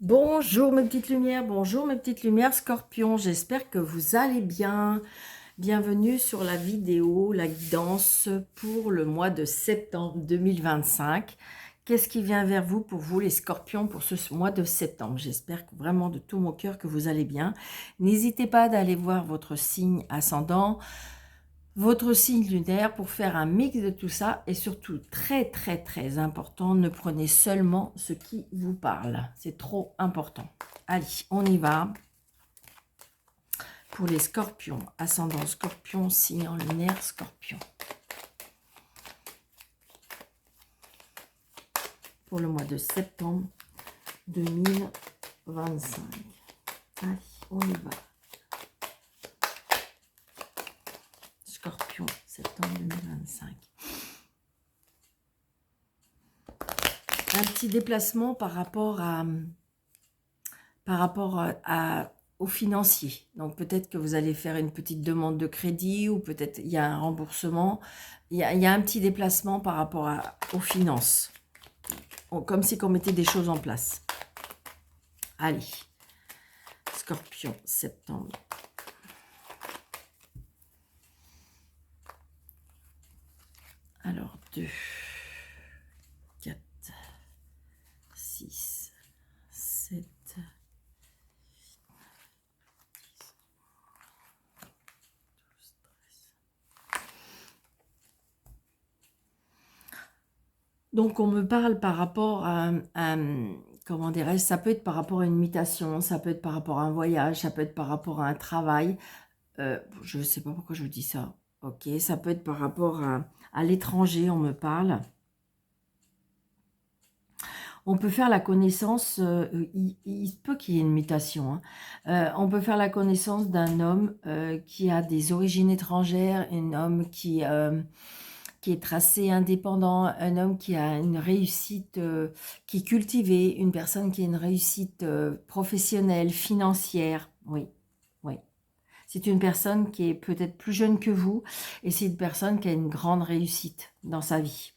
Bonjour mes petites lumières, bonjour mes petites lumières Scorpion, j'espère que vous allez bien. Bienvenue sur la vidéo, la guidance pour le mois de septembre 2025. Qu'est-ce qui vient vers vous pour vous les Scorpions pour ce mois de septembre? J'espère que vraiment de tout mon cœur que vous allez bien. N'hésitez pas d'aller voir votre signe ascendant, votre signe lunaire pour faire un mix de tout ça et surtout très important, ne prenez seulement ce qui vous parle, c'est trop important. Allez, on y va pour les Scorpions, ascendant Scorpion, signe en lunaire Scorpion. Pour le mois de septembre 2025. Allez, on y va. Scorpion, septembre 2025. Un petit déplacement par rapport au financier. Donc peut-être que vous allez faire une petite demande de crédit ou peut-être il y a un remboursement. Il y a un petit déplacement par rapport aux finances. Comme si on mettait des choses en place. Allez, Scorpion, septembre. Alors, 2, 4, 6, 7, 10, 12, 13. Donc, on me parle par rapport à comment dirais-je, ça peut être par rapport à une mutation, ça peut être par rapport à un voyage, ça peut être par rapport à un travail. Je ne sais pas pourquoi je vous dis ça. Ok, ça peut être par rapport à l'étranger, on me parle. On peut faire la connaissance, il se peut qu'il y ait une mutation, hein. On peut faire la connaissance d'un homme qui a des origines étrangères, un homme qui est tracé indépendant, un homme qui a une réussite, qui est cultivée, une personne qui a une réussite professionnelle, financière, oui, oui. C'est une personne qui est peut-être plus jeune que vous et c'est une personne qui a une grande réussite dans sa vie.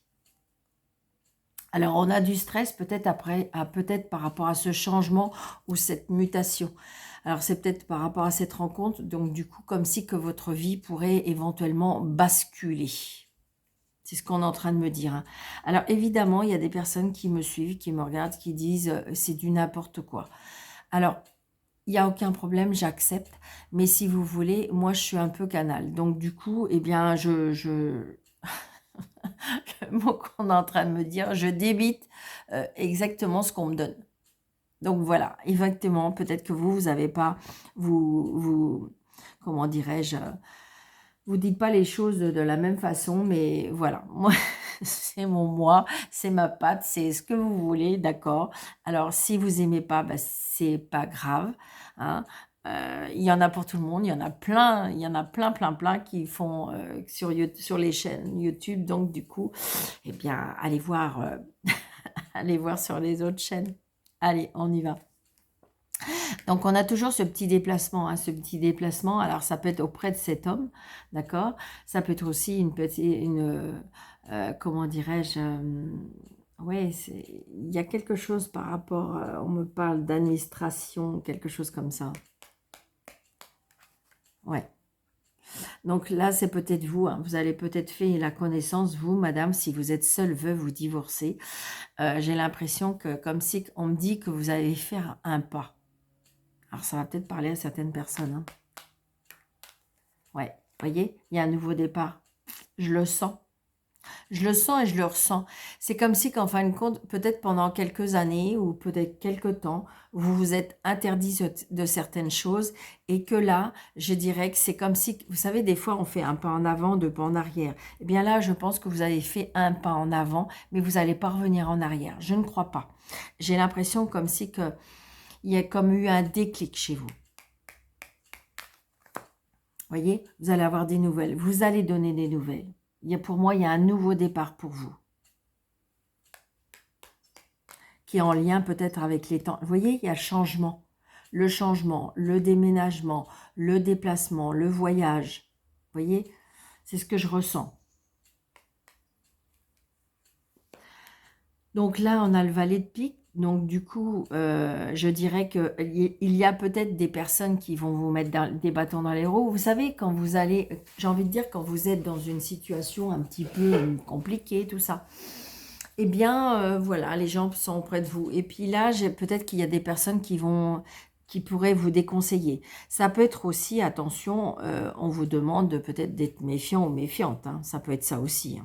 Alors, on a du stress peut-être peut-être par rapport à ce changement ou cette mutation. Alors, c'est peut-être par rapport à cette rencontre, donc du coup, comme si que votre vie pourrait éventuellement basculer. C'est ce qu'on est en train de me dire, hein. Alors, évidemment, il y a des personnes qui me suivent, qui me regardent, qui disent c'est du n'importe quoi. Alors, il n'y a aucun problème, j'accepte. Mais si vous voulez, moi, je suis un peu canal. Donc, du coup, eh bien, le mot qu'on est en train de me dire, je débite exactement ce qu'on me donne. Donc voilà, exactement, peut-être que vous n'avez pas, comment dirais-je, vous dites pas les choses de la même façon, mais voilà, moi, c'est mon moi, c'est ma patte, c'est ce que vous voulez, d'accord. Alors, si vous aimez pas, bah, c'est pas grave, hein. Il y en a pour tout le monde, il y en a plein, plein qui font sur les chaînes YouTube, donc du coup, eh bien, allez voir sur les autres chaînes. Allez, on y va. Donc, on a toujours ce petit déplacement, hein, ce petit déplacement. Alors, ça peut être auprès de cet homme, d'accord. Ça peut être aussi comment dirais-je, ouais, il y a quelque chose par rapport, on me parle d'administration, quelque chose comme ça. Ouais. Donc là, c'est peut-être vous, hein. Vous allez peut-être faire la connaissance, vous, madame, si vous êtes seule veuve ou divorcée. J'ai l'impression que, comme si on me dit que vous allez faire un pas. Alors, ça va peut-être parler à certaines personnes, hein. Ouais, voyez, il y a un nouveau départ. Je le sens. Je le sens et je le ressens. C'est comme si qu'en fin de compte, peut-être pendant quelques années ou peut-être quelques temps, vous vous êtes interdit de certaines choses et que là, je dirais que c'est comme si, vous savez, des fois on fait un pas en avant, deux pas en arrière. Eh bien là, je pense que vous avez fait un pas en avant, mais vous n'allez pas revenir en arrière. Je ne crois pas. J'ai l'impression comme si il y a comme eu un déclic chez vous. Voyez, vous allez avoir des nouvelles. Vous allez donner des nouvelles. Pour moi, il y a un nouveau départ pour vous. Qui est en lien peut-être avec les temps. Vous voyez, il y a le changement, le déménagement, le déplacement, le voyage. Vous voyez, c'est ce que je ressens. Donc là, on a le valet de pique. Donc, du coup, je dirais qu'il y a peut-être des personnes qui vont vous mettre des bâtons dans les roues. Vous savez, quand vous allez, j'ai envie de dire, quand vous êtes dans une situation un petit peu compliquée, tout ça, eh bien, voilà, les gens sont auprès de vous. Et puis là, peut-être qu'il y a des personnes qui pourraient vous déconseiller. Ça peut être aussi, attention, on vous demande peut-être d'être méfiant ou méfiante, hein. Ça peut être ça aussi, hein.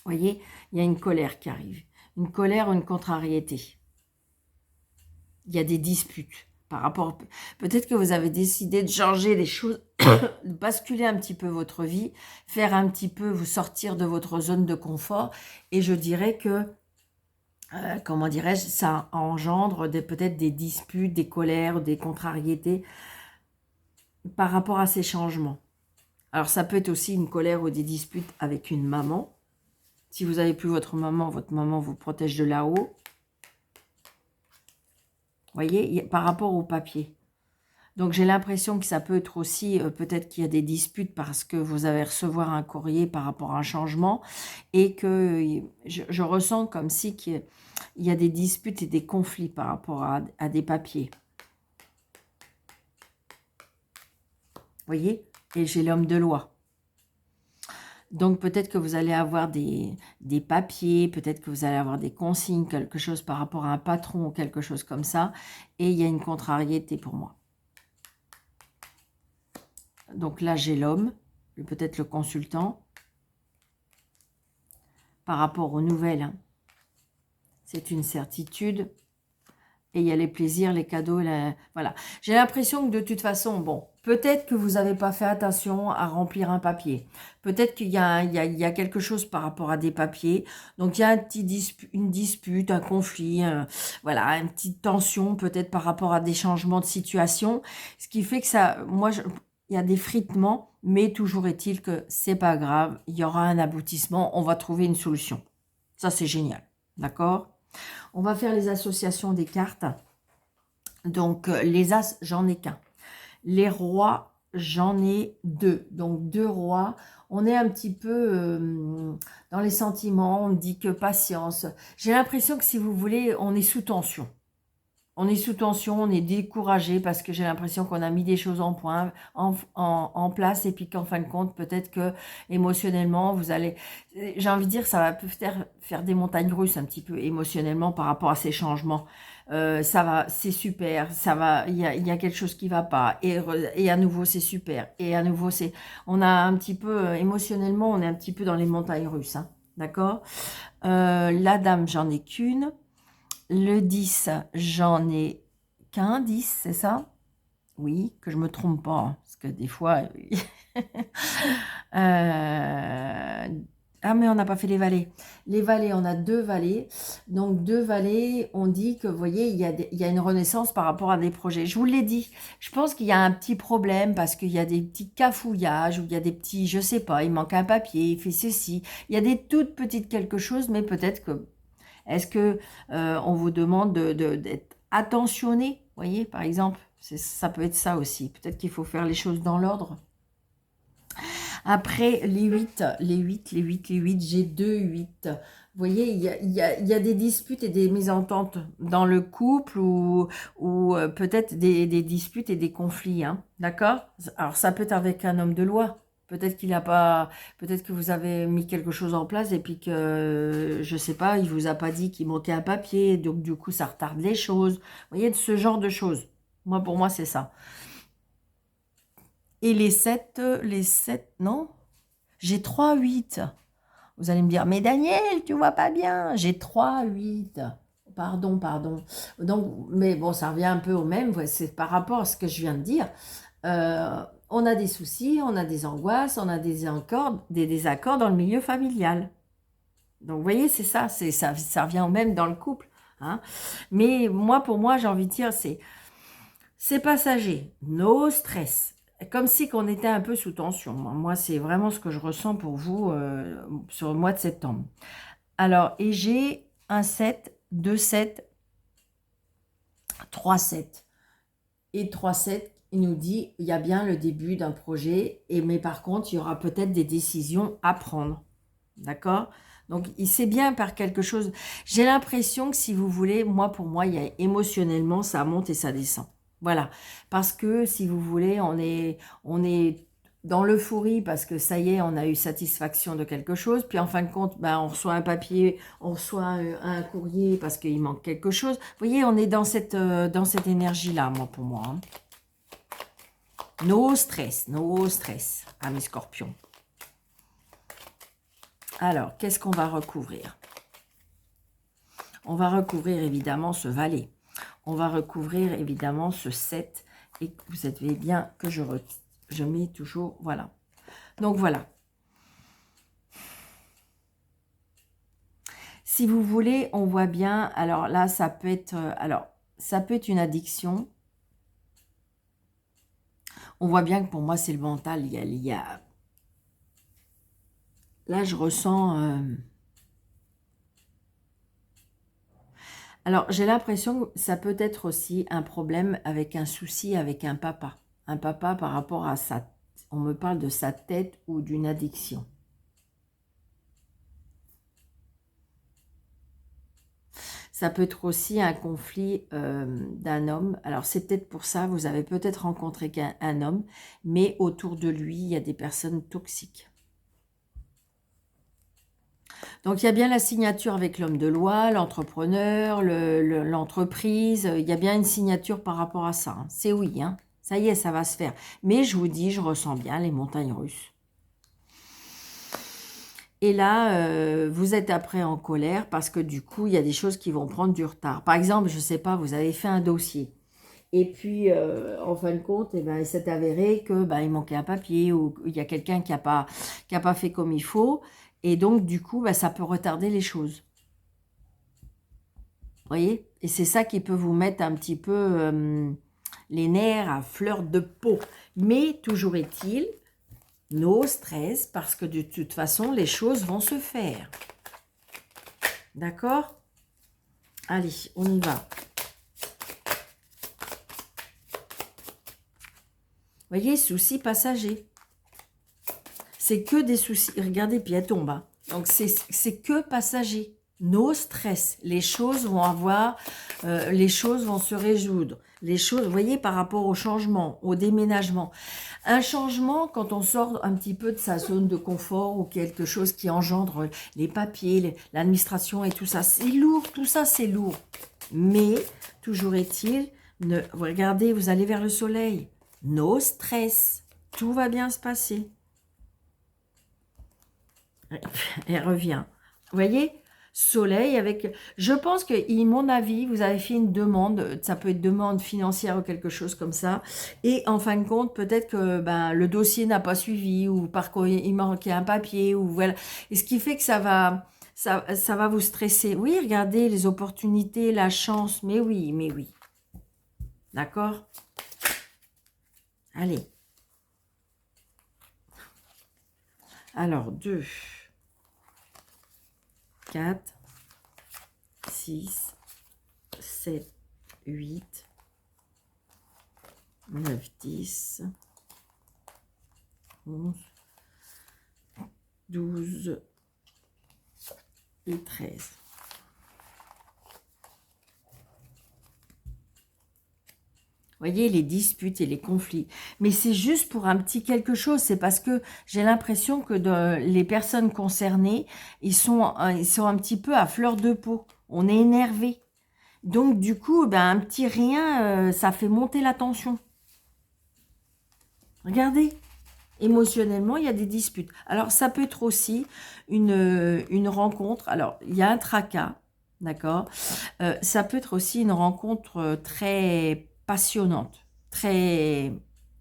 Vous voyez, il y a une colère qui arrive. Une colère ou une contrariété. Il y a des disputes par rapport... Peut-être que vous avez décidé de changer les choses, de basculer un petit peu votre vie, faire un petit peu, vous sortir de votre zone de confort. Et je dirais que, comment dirais-je, ça engendre peut-être des disputes, des colères, des contrariétés par rapport à ces changements. Alors ça peut être aussi une colère ou des disputes avec une maman. Si vous n'avez plus votre maman vous protège de là-haut. Vous voyez, par rapport au papier. Donc, j'ai l'impression que ça peut être aussi, peut-être qu'il y a des disputes parce que vous allez recevoir un courrier par rapport à un changement et que je ressens comme si qu'il y a des disputes et des conflits par rapport à des papiers. Vous voyez? Et j'ai l'homme de loi. Donc, peut-être que vous allez avoir des papiers, peut-être que vous allez avoir des consignes, quelque chose par rapport à un patron ou quelque chose comme ça. Et il y a une contrariété pour moi. Donc là, j'ai l'homme, peut-être le consultant. Par rapport aux nouvelles, hein. C'est une certitude. Et il y a les plaisirs, les cadeaux, voilà. J'ai l'impression que de toute façon, bon, peut-être que vous n'avez pas fait attention à remplir un papier. Peut-être qu'il y a quelque chose par rapport à des papiers. Donc, il y a une dispute, un conflit, voilà, une petite tension peut-être par rapport à des changements de situation. Ce qui fait que ça, moi, il y a des fritements, mais toujours est-il que c'est pas grave. Il y aura un aboutissement, on va trouver une solution. Ça, c'est génial. D'accord ? On va faire les associations des cartes. Donc, les as, j'en ai qu'un. Les rois, j'en ai deux. Donc, deux rois. On est un petit peu dans les sentiments. On dit que patience. J'ai l'impression que si vous voulez, on est sous tension. On est sous tension, on est découragé parce que j'ai l'impression qu'on a mis des choses en place et puis qu'en fin de compte, peut-être que émotionnellement, vous allez... J'ai envie de dire, ça va peut-être faire des montagnes russes un petit peu émotionnellement par rapport à ces changements. Ça va, c'est super, ça va, il y a quelque chose qui va pas. Et à nouveau, c'est super. Et à nouveau, c'est... On a un petit peu, émotionnellement, on est un petit peu dans les montagnes russes, hein. D'accord? La dame, j'en ai qu'une. Le 10, j'en ai qu'un 10, c'est ça? Oui, que je me trompe pas, hein, parce que des fois... Ah, mais on n'a pas fait les valets. Les valets, on a deux valets. Donc, deux valets, on dit que, vous voyez, il y a une renaissance par rapport à des projets. Je vous l'ai dit, je pense qu'il y a un petit problème parce qu'il y a des petits cafouillages ou il y a des petits, je sais pas, il manque un papier, il fait ceci. Il y a des toutes petites quelque chose, mais peut-être que... Est-ce que on vous demande d'être attentionné? Vous voyez, par exemple, ça peut être ça aussi. Peut-être qu'il faut faire les choses dans l'ordre. Après, les 8, j'ai 2 8. Vous voyez, il y a des disputes et des mésententes dans le couple ou peut-être des disputes et des conflits, hein, d'accord? Alors, ça peut être avec un homme de loi. Peut-être qu'il n'a pas, peut-être que vous avez mis quelque chose en place et puis que, je sais pas, il vous a pas dit qu'il manquait un papier, donc du coup, ça retarde les choses. Vous voyez, de ce genre de choses. Moi, pour moi, c'est ça. Et les 7, non? J'ai 3 8. Vous allez me dire, mais Daniel, tu vois pas bien. J'ai 3 8. Pardon, pardon. Donc, mais bon, ça revient un peu au même. C'est par rapport à ce que je viens de dire. On a des soucis, on a des angoisses, on a des désaccords dans le milieu familial. Donc, vous voyez, c'est ça, ça revient au même dans le couple, hein. Mais moi, pour moi, j'ai envie de dire, c'est passager, no stress. Comme si qu'on était un peu sous tension. Moi, c'est vraiment ce que je ressens pour vous sur le mois de septembre. Alors, et j'ai un 7, 2 7, 3 7. Et 3 7, il nous dit, il y a bien le début d'un projet, mais par contre, il y aura peut-être des décisions à prendre. D'accord? Donc, il sait bien par quelque chose. J'ai l'impression que si vous voulez, moi, pour moi, il y a émotionnellement, ça monte et ça descend. Voilà. Parce que, si vous voulez, on est dans l'euphorie parce que ça y est, on a eu satisfaction de quelque chose. Puis, en fin de compte, ben, on reçoit un papier, on reçoit un courrier parce qu'il manque quelque chose. Vous voyez, on est dans cette énergie-là, moi, pour moi. Hein. No stress, à mes scorpions. Alors, qu'est-ce qu'on va recouvrir? On va recouvrir évidemment ce valet. On va recouvrir évidemment ce 7. Et vous savez bien que je mets toujours... Voilà. Donc voilà. Si vous voulez, on voit bien... Alors là, ça peut être... ça peut être une addiction. On voit bien que pour moi, c'est le mental. Là, je ressens... Alors, j'ai l'impression que ça peut être aussi un problème avec un souci avec un papa. Un papa par rapport à sa... On me parle de sa tête ou d'une addiction. Ça peut être aussi un conflit d'un homme. Alors, c'est peut-être pour ça, vous avez peut-être rencontré un homme, mais autour de lui, il y a des personnes toxiques. Donc, il y a bien la signature avec l'homme de loi, l'entrepreneur, l'entreprise. Il y a bien une signature par rapport à ça. Hein. C'est oui, hein. Ça y est, ça va se faire. Mais je vous dis, je ressens bien les montagnes russes. Et là, vous êtes après en colère parce que du coup, il y a des choses qui vont prendre du retard. Par exemple, je ne sais pas, vous avez fait un dossier. Et puis, en fin de compte, eh ben, il s'est avéré que il manquait un papier ou il y a quelqu'un qui a pas fait comme il faut. Et donc, du coup, ça peut retarder les choses. Vous voyez? Et c'est ça qui peut vous mettre un petit peu les nerfs à fleur de peau. Mais toujours est-il, no stress, parce que de toute façon, les choses vont se faire. D'accord? Allez, on y va. Vous voyez, soucis passagers. C'est que des soucis. Regardez, puis elle tombe. Hein. Donc, c'est que passager. No stress. Les choses vont avoir... les choses vont se résoudre. Les choses, vous voyez, par rapport au changement, au déménagement. Un changement, quand on sort un petit peu de sa zone de confort ou quelque chose qui engendre les papiers, l'administration et tout ça, c'est lourd. Tout ça, c'est lourd. Mais, toujours est-il, regardez, vous allez vers le soleil. No stress. Tout va bien se passer. Elle revient. Vous voyez? Soleil avec... Je pense que, mon avis, vous avez fait une demande, ça peut être demande financière ou quelque chose comme ça, et en fin de compte, peut-être que le dossier n'a pas suivi, ou par quoi il manquait un papier, ou voilà. Et ce qui fait que ça va vous stresser. Oui, regardez, les opportunités, la chance, mais oui, mais oui. D'accord? Allez. Alors, 2... 4, 6, 7, 8, 9, 10, 11, 12 et 13. Voyez, les disputes et les conflits. Mais c'est juste pour un petit quelque chose. C'est parce que j'ai l'impression que les personnes concernées, ils sont un petit peu à fleur de peau. On est énervé. Donc, du coup, un petit rien, ça fait monter la tension. Regardez. Émotionnellement, il y a des disputes. Alors, ça peut être aussi une rencontre. Alors, il y a un tracas, d'accord. Ça peut être aussi une rencontre très passionnante. Très...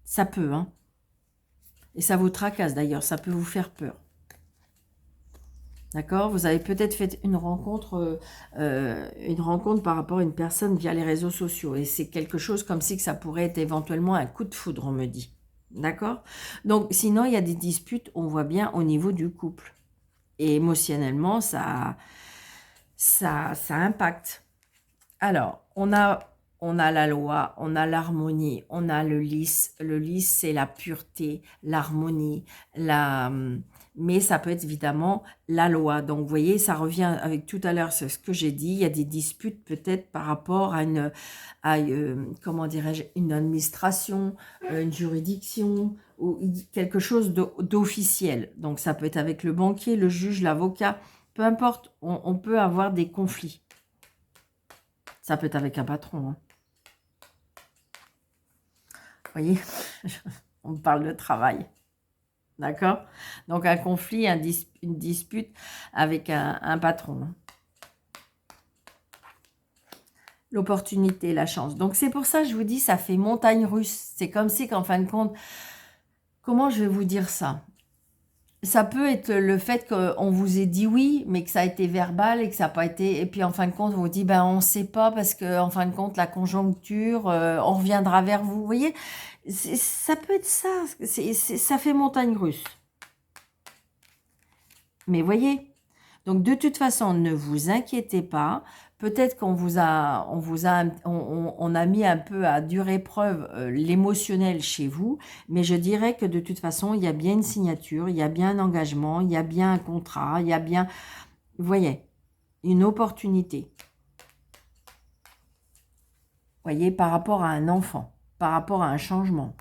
Ça peut, hein. Et ça vous tracasse d'ailleurs, ça peut vous faire peur. D'accord? Vous avez peut-être fait une rencontre par rapport à une personne via les réseaux sociaux. Et c'est quelque chose comme si que ça pourrait être éventuellement un coup de foudre, on me dit. D'accord? Donc, sinon, il y a des disputes, on voit bien, au niveau du couple. Et émotionnellement, ça impacte. Alors, on a la loi, on a l'harmonie, on a le lys. Le lys, c'est la pureté, l'harmonie, mais ça peut être évidemment la loi. Donc, vous voyez, ça revient avec tout à l'heure, c'est ce que j'ai dit, il y a des disputes peut-être par rapport à comment dirais-je, une administration, une juridiction, ou quelque chose d'officiel. Donc, ça peut être avec le banquier, le juge, l'avocat, peu importe, on peut avoir des conflits. Ça peut être avec un patron, hein. Vous voyez, on parle de travail. D'accord? Donc, un conflit, une dispute avec un patron, hein. L'opportunité, la chance. Donc, c'est pour ça que je vous dis, ça fait montagne russe. C'est comme si qu'en fin de compte, comment je vais vous dire ça? Ça peut être le fait qu'on vous ait dit oui, mais que ça a été verbal et que ça n'a pas été... Et puis, en fin de compte, on vous dit, ben, on ne sait pas parce que, en fin de compte, la conjoncture, on reviendra vers vous. Vous voyez? Ça peut être ça. Ça fait montagne russe. Mais voyez, donc de toute façon, ne vous inquiétez pas. Peut-être on a mis un peu à dure épreuve l'émotionnel chez vous, mais je dirais que de toute façon, il y a bien une signature, il y a bien un engagement, il y a bien un contrat, il y a bien, vous voyez, une opportunité. Vous voyez, par rapport à un enfant, par rapport à un changement.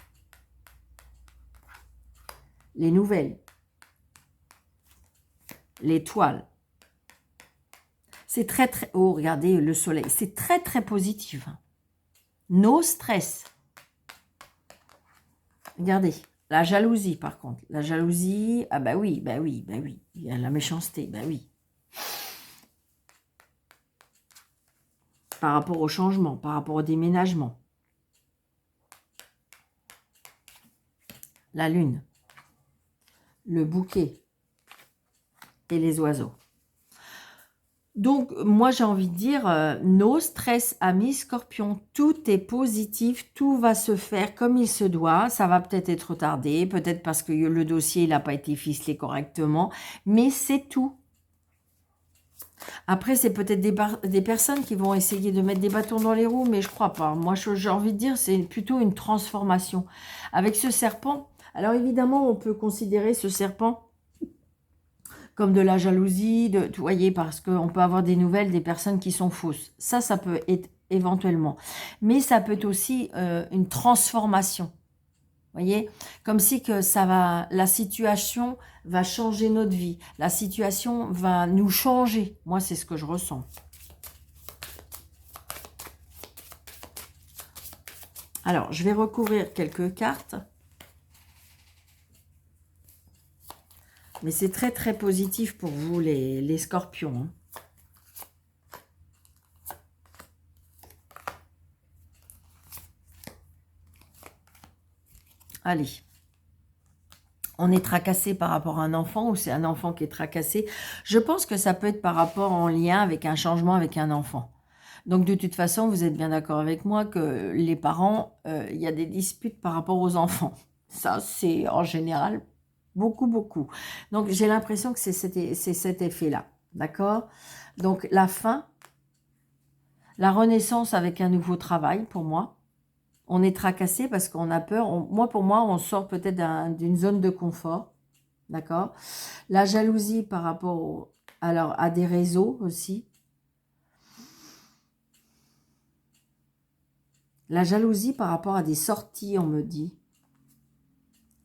Les nouvelles, l'étoile. C'est très, très... Oh, regardez le soleil. C'est très, très positif. No stress. Regardez. La jalousie, par contre. La jalousie... Ah bah oui, bah oui, bah oui. Il y a la méchanceté, bah oui. Par rapport au changement, par rapport au déménagement. La lune. Le bouquet. Et les oiseaux. Donc, moi, j'ai envie de dire, no stress, amis scorpions. Tout est positif, tout va se faire comme il se doit. Ça va peut-être être retardé, peut-être parce que le dossier n'a pas été ficelé correctement, mais c'est tout. Après, c'est peut-être des personnes qui vont essayer de mettre des bâtons dans les roues, mais je crois pas. Moi, j'ai envie de dire, c'est plutôt une transformation. Avec ce serpent, alors évidemment, on peut considérer ce serpent comme de la jalousie, vous voyez, parce qu'on peut avoir des nouvelles des personnes qui sont fausses. Ça peut être éventuellement. Mais ça peut être aussi une transformation. Vous voyez, comme si que la situation va changer notre vie. La situation va nous changer. Moi, c'est ce que je ressens. Alors, je vais recouvrir quelques cartes. Mais c'est très, très positif pour vous, les scorpions, hein. Allez. On est tracassé par rapport à un enfant ou c'est un enfant qui est tracassé. Je pense que ça peut être par rapport en lien avec un changement avec un enfant. Donc, de toute façon, vous êtes bien d'accord avec moi que les parents, il y a des disputes par rapport aux enfants. Ça, c'est en général beaucoup, beaucoup. Donc, j'ai l'impression que c'est cet effet-là. D'accord? Donc, la fin, la renaissance avec un nouveau travail pour moi. On est tracassé parce qu'on a peur. Pour moi, on sort peut-être d'une zone de confort. D'accord? La jalousie par rapport à des réseaux aussi. La jalousie par rapport à des sorties, on me dit.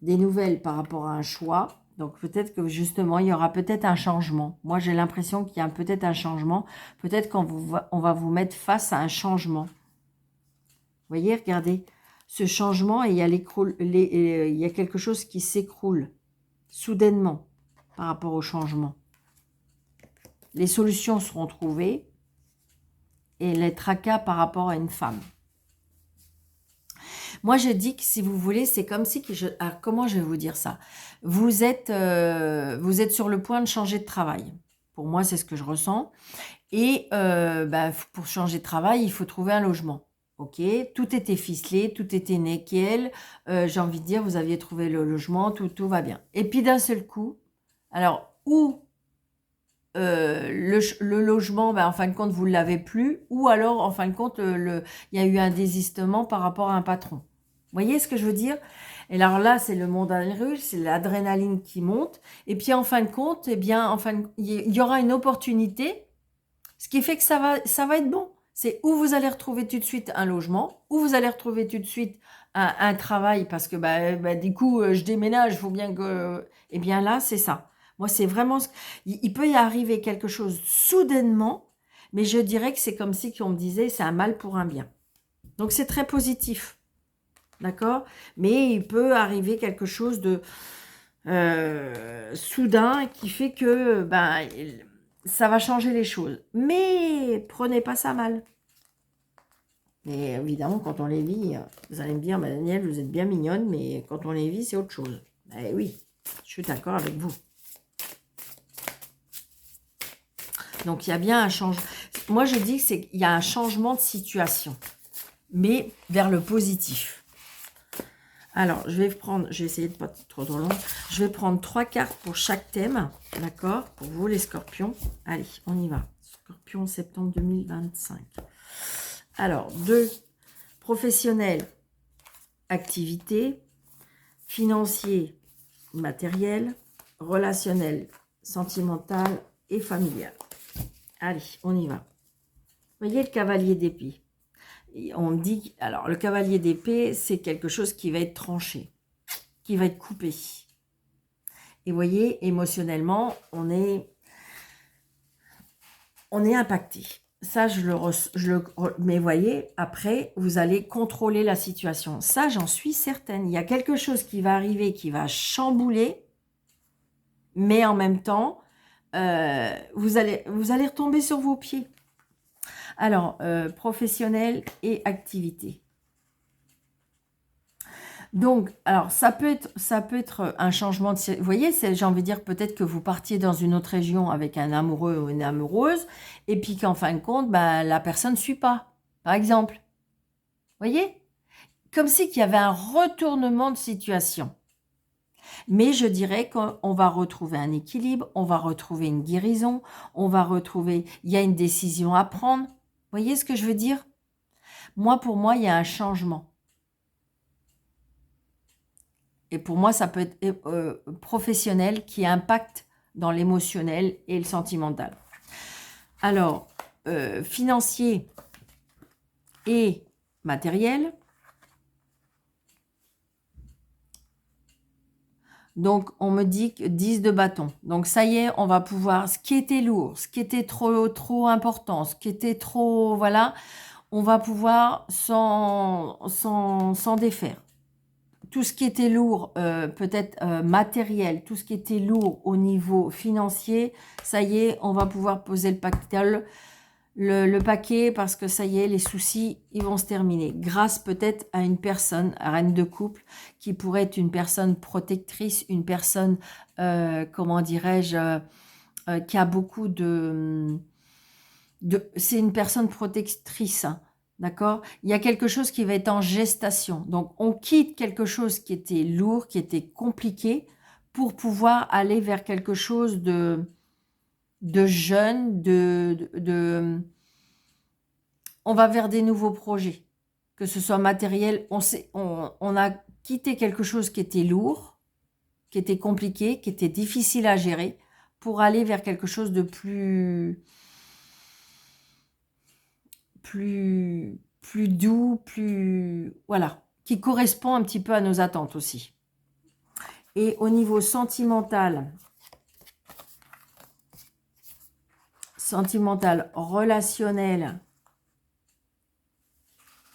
Des nouvelles par rapport à un choix. Donc peut-être que justement, il y aura peut-être un changement. Moi, j'ai l'impression qu'il y a peut-être un changement. Peut-être qu'on va vous mettre face à un changement. Vous voyez, regardez. Ce changement, et il y a quelque chose qui s'écroule soudainement par rapport au changement. Les solutions seront trouvées et les tracas par rapport à une femme. Moi, je dis que si vous voulez, c'est comme si... Alors, comment je vais vous dire ça? Vous êtes sur le point de changer de travail. Pour moi, c'est ce que je ressens. Et pour changer de travail, il faut trouver un logement. Ok, tout était ficelé, tout était nickel. J'ai envie de dire, vous aviez trouvé le logement, tout va bien. Et puis d'un seul coup, alors, le logement, en fin de compte, vous ne l'avez plus, ou alors, en fin de compte, il y a eu un désistement par rapport à un patron. Voyez ce que je veux dire? Et alors là, c'est le montagne russe, c'est l'adrénaline qui monte. Et puis en fin de compte, eh bien, il y aura une opportunité, ce qui fait que ça va être bon. C'est où vous allez retrouver tout de suite un logement, où vous allez retrouver tout de suite un travail, parce que du coup, je déménage, il faut bien que... Eh bien là, c'est ça. Moi, c'est vraiment... Il peut y arriver quelque chose soudainement, mais je dirais que c'est comme si on me disait, c'est un mal pour un bien. Donc c'est très positif. D'accord? Mais il peut arriver quelque chose de soudain qui fait que ça va changer les choses. Mais prenez pas ça mal. Et évidemment, quand on les vit, vous allez me dire, Daniel, vous êtes bien mignonne, mais quand on les vit, c'est autre chose. Eh oui, je suis d'accord avec vous. Donc, il y a bien un changement. Moi, je dis qu'il y a un changement de situation, mais vers le positif. Alors, je vais essayer de ne pas être trop long. Je vais prendre 3 cartes pour chaque thème, d'accord? Pour vous, les scorpions. Allez, on y va. Scorpion, septembre 2025. Alors, 2, professionnel, activité, financier, matériel, relationnel, sentimental et familial. Allez, on y va. Vous voyez le cavalier d'épée. On dit, alors le cavalier d'épée, c'est quelque chose qui va être tranché, qui va être coupé. Et vous voyez, émotionnellement, on est impacté. Ça, mais voyez, après, vous allez contrôler la situation. Ça, j'en suis certaine. Il y a quelque chose qui va arriver, qui va chambouler, mais en même temps, vous allez retomber sur vos pieds. Alors, professionnel et activité. Donc, alors, ça peut être un changement de... Vous voyez, j'ai envie de dire peut-être que vous partiez dans une autre région avec un amoureux ou une amoureuse, et puis qu'en fin de compte, la personne ne suit pas, par exemple. Vous voyez? Comme si qu'il y avait un retournement de situation. Mais je dirais qu'on va retrouver un équilibre, on va retrouver une guérison, on va retrouver... Il y a une décision à prendre. Vous voyez ce que je veux dire? Pour moi, il y a un changement. Et pour moi, ça peut être professionnel qui impacte dans l'émotionnel et le sentimental. Alors, financier et matériel. Donc, on me dit que 10 de bâton. Donc, ça y est, on va pouvoir... Ce qui était lourd, ce qui était trop important, ce qui était trop... Voilà, on va pouvoir s'en défaire. Tout ce qui était lourd, peut-être matériel, tout ce qui était lourd au niveau financier, ça y est, on va pouvoir poser le paquet parce que ça y est, les soucis, ils vont se terminer. Grâce peut-être à une personne, reine de couple, qui pourrait être une personne protectrice, une personne, comment dirais-je, qui a beaucoup c'est une personne protectrice, hein. D'accord? Il y a quelque chose qui va être en gestation. Donc, on quitte quelque chose qui était lourd, qui était compliqué, pour pouvoir aller vers quelque chose de jeune, on va vers des nouveaux projets. Que ce soit matériel, on a quitté quelque chose qui était lourd, qui était compliqué, qui était difficile à gérer, pour aller vers quelque chose de plus doux, voilà, qui correspond un petit peu à nos attentes aussi. Et au niveau sentimental, relationnel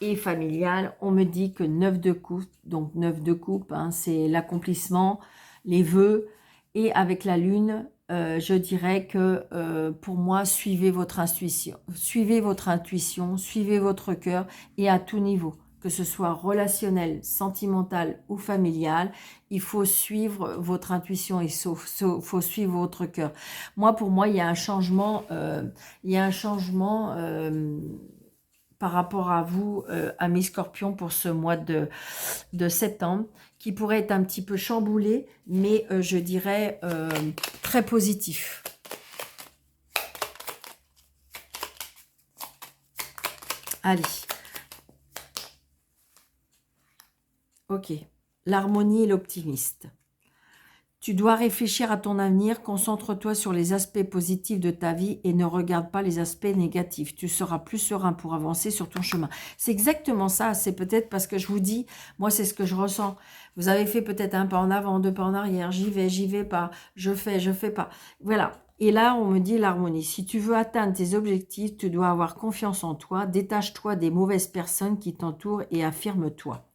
et familial, on me dit que 9 de coupe, donc 9 de coupe, hein, c'est l'accomplissement, les vœux, et avec la lune, je dirais que pour moi, suivez votre intuition, suivez votre cœur, et à tout niveau, que ce soit relationnel, sentimental ou familial, il faut suivre votre intuition, il faut suivre votre cœur. Pour moi, il y a un changement, par rapport à vous, à mes scorpions, pour ce mois de septembre, qui pourrait être un petit peu chamboulé, mais je dirais très positif. Allez. Ok. L'harmonie et l'optimiste. Tu dois réfléchir à ton avenir, concentre-toi sur les aspects positifs de ta vie et ne regarde pas les aspects négatifs. Tu seras plus serein pour avancer sur ton chemin. C'est exactement ça, c'est peut-être parce que je vous dis, moi c'est ce que je ressens. Vous avez fait peut-être un pas en avant, deux pas en arrière, j'y vais pas, je fais pas. Voilà. Et là, on me dit l'harmonie. Si tu veux atteindre tes objectifs, tu dois avoir confiance en toi, détache-toi des mauvaises personnes qui t'entourent et affirme-toi.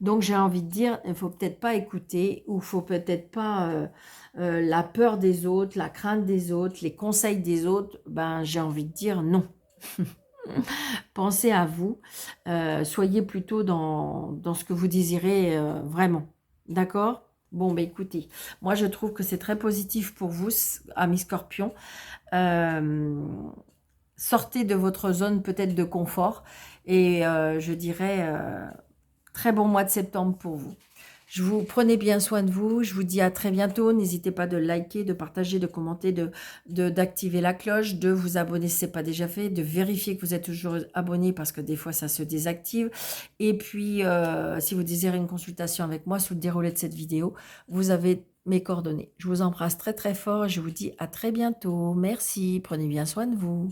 Donc j'ai envie de dire, il faut peut-être pas écouter ou faut peut-être pas la peur des autres, la crainte des autres, les conseils des autres. Ben j'ai envie de dire non. Pensez à vous, soyez plutôt dans ce que vous désirez vraiment. D'accord? Bon, ben écoutez, moi je trouve que c'est très positif pour vous, amis scorpions. Euh, Sortez de votre zone peut-être de confort et je dirais très bon mois de septembre pour vous. Je vous prenez bien soin de vous. Je vous dis à très bientôt. N'hésitez pas de liker, de partager, de commenter, d'activer la cloche, de vous abonner si ce n'est pas déjà fait, de vérifier que vous êtes toujours abonné parce que des fois ça se désactive. Et puis, si vous désirez une consultation avec moi sous le déroulé de cette vidéo, vous avez mes coordonnées. Je vous embrasse très très fort et je vous dis à très bientôt. Merci. Prenez bien soin de vous.